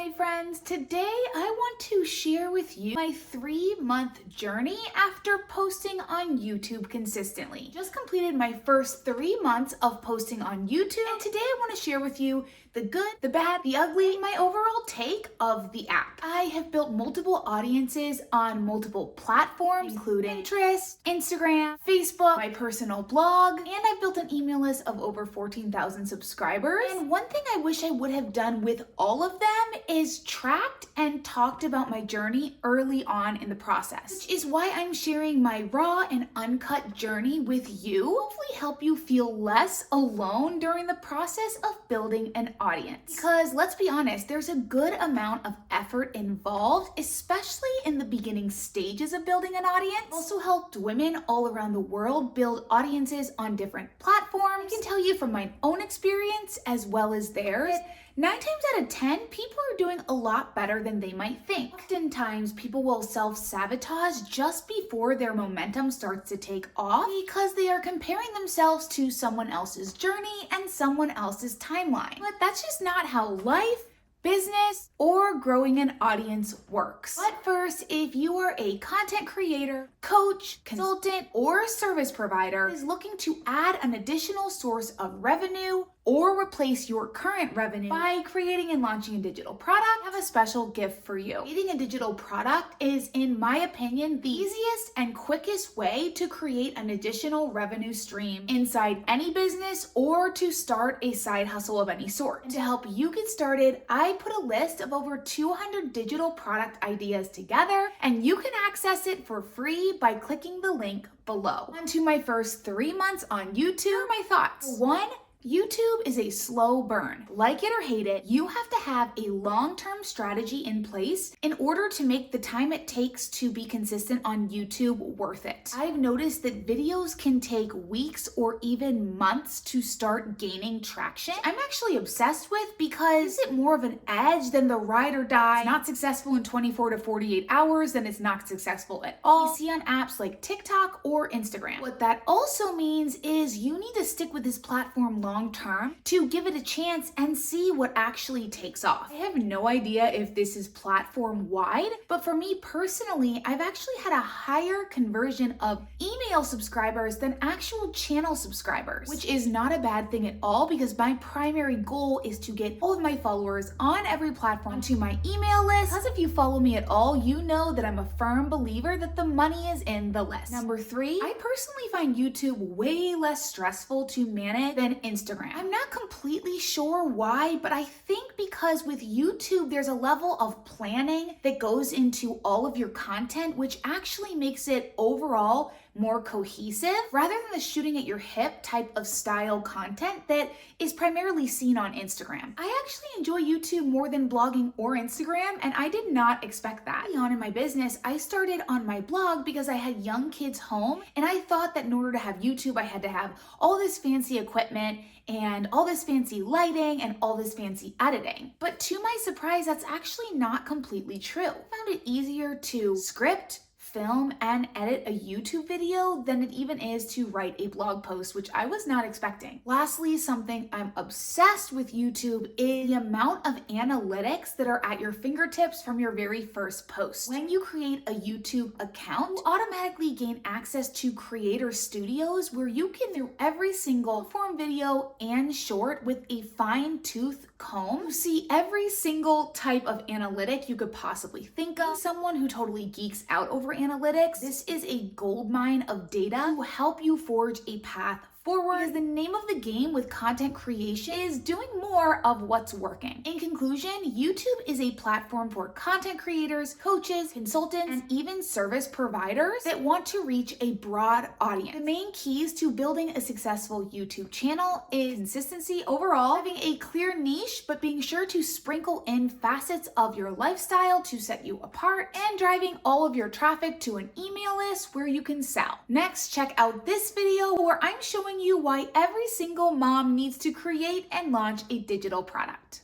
my friends. Today I want to share with you my 3-month journey after posting on YouTube consistently. Just completed my first 3 months of posting on YouTube, and today I want to share with you the good, the bad, the ugly, my overall take of the app. I have built multiple audiences on multiple platforms, including Pinterest, Instagram, Facebook, my personal blog, and I've built an email list of over 14,000 subscribers. And one thing I wish I would have done with all of them is tracked and talked about my journey early on in the process, which is why I'm sharing my raw and uncut journey with you, hopefully help you feel less alone during the process of building an audience. Because let's be honest, there's a good amount of effort involved, especially in the beginning stages of building an audience. I've also helped women all around the world build audiences on different platforms. I can tell you from my own experience as well as theirs, 9 times out of 10, people are doing a lot better than they might think. Oftentimes, people will self-sabotage just before their momentum starts to take off because they are comparing themselves to someone else's journey and someone else's timeline. But that's just not how life, business, or growing an audience works. But first, if you are a content creator, coach, consultant, or service provider is looking to add an additional source of revenue or replace your current revenue by creating and launching a digital product, I have a special gift for you. Creating a digital product is, in my opinion, the easiest and quickest way to create an additional revenue stream inside any business or to start a side hustle of any sort. And to help you get started, I put a list of over 200 digital product ideas together, and you can access it for free by clicking the link below. On to my first 3 months on YouTube. Here are my thoughts. 1, YouTube is a slow burn. Like it or hate it, you have to have a long-term strategy in place in order to make the time it takes to be consistent on YouTube worth it. I've noticed that videos can take weeks or even months to start gaining traction. I'm actually obsessed with because is it more of an edge than the ride or die? It's not successful in 24 to 48 hours, then it's not successful at all. You see on apps like TikTok or Instagram. What that also means is you need to stick with this platform long term to give it a chance and see what actually takes off. I have no idea if this is platform wide, but for me personally, I've actually had a higher conversion of email subscribers than actual channel subscribers, which is not a bad thing at all because my primary goal is to get all of my followers on every platform to my email list. Because if you follow me at all, you know that I'm a firm believer that the money is in the list. Number 3, I personally find YouTube way less stressful to manage than Instagram. I'm not completely sure why, but I think because with YouTube, there's a level of planning that goes into all of your content, which actually makes it overall more cohesive rather than the shooting at your hip type of style content that is primarily seen on Instagram. I actually enjoy YouTube more than blogging or Instagram, and I did not expect that. Early on in my business, I started on my blog because I had young kids home, and I thought that in order to have YouTube, I had to have all this fancy equipment and all this fancy lighting and all this fancy editing. But to my surprise, that's actually not completely true. I found it easier to script, film, and edit a YouTube video than it even is to write a blog post, which I was not expecting. Lastly, something I'm obsessed with YouTube is the amount of analytics that are at your fingertips from your very first post. When you create a YouTube account, you automatically gain access to creator studios where you can do every single form video and short with a fine-tooth comb. You see every single type of analytic you could possibly think of. Someone who totally geeks out over analytics, this is a goldmine of data to help you forge a path forward, because the name of the game with content creation is doing more of what's working. In conclusion, YouTube is a platform for content creators, coaches, consultants, and even service providers that want to reach a broad audience. The main keys to building a successful YouTube channel is consistency overall, having a clear niche, but being sure to sprinkle in facets of your lifestyle to set you apart, and driving all of your traffic to an email list where you can sell. Next, check out this video where I'm showing you why every single mom needs to create and launch a digital product.